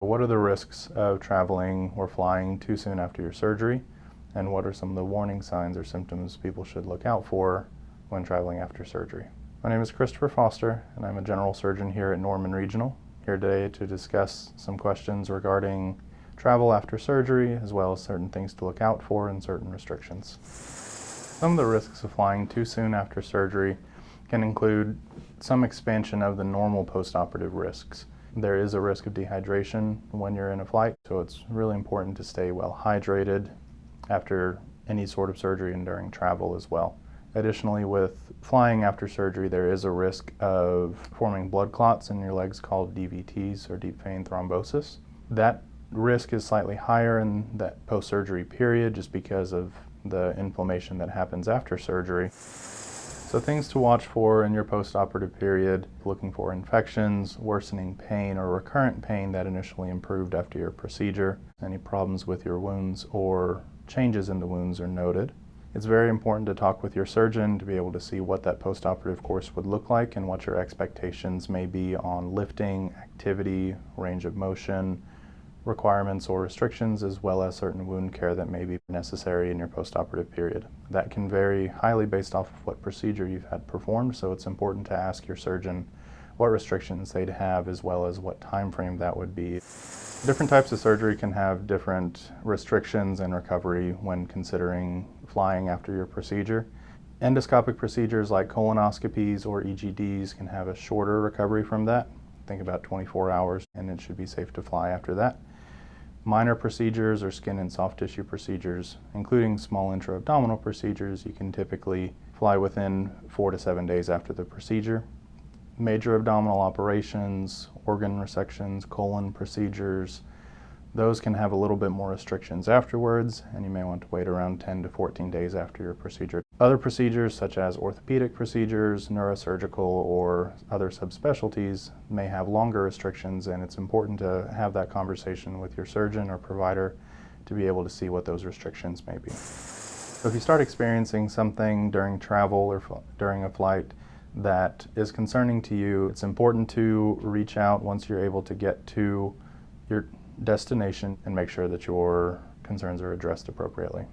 What are the risks of traveling or flying too soon after your surgery? And what are some of the warning signs or symptoms people should look out for when traveling after surgery? My name is Christopher Foster, and I'm a general surgeon here at Norman Regional, here today to discuss some questions regarding travel after surgery, as well as certain things to look out for and certain restrictions. Some of the risks of flying too soon after surgery can include some expansion of the normal postoperative risks. There is a risk of dehydration when you're in a flight, so it's really important to stay well hydrated after any sort of surgery and during travel as well. Additionally, with flying after surgery, there is a risk of forming blood clots in your legs called DVTs, or deep vein thrombosis. That risk is slightly higher in that post-surgery period just because of the inflammation that happens after surgery. So things to watch for in your post-operative period: looking for infections, worsening pain, or recurrent pain that initially improved after your procedure. Any problems with your wounds or changes in the wounds are noted. It's very important to talk with your surgeon to be able to see what that post-operative course would look like and what your expectations may be on lifting, activity, range of motion, requirements or restrictions, as well as certain wound care that may be necessary in your post-operative period. That can vary highly based off of what procedure you've had performed, so it's important to ask your surgeon what restrictions they'd have as well as what time frame that would be. Different types of surgery can have different restrictions and recovery when considering flying after your procedure. Endoscopic procedures like colonoscopies or EGDs can have a shorter recovery from that. Think about 24 hours, and it should be safe to fly after that. Minor procedures or skin and soft tissue procedures, including small intra-abdominal procedures, you can typically fly within 4 to 7 days after the procedure. Major abdominal operations, organ resections, colon procedures, those can have a little bit more restrictions afterwards, and you may want to wait around 10 to 14 days after your procedure. Other procedures, such as orthopedic procedures, neurosurgical, or other subspecialties, may have longer restrictions, and it's important to have that conversation with your surgeon or provider to be able to see what those restrictions may be. So if you start experiencing something during travel or during a flight that is concerning to you, it's important to reach out once you're able to get to your destination and make sure that your concerns are addressed appropriately.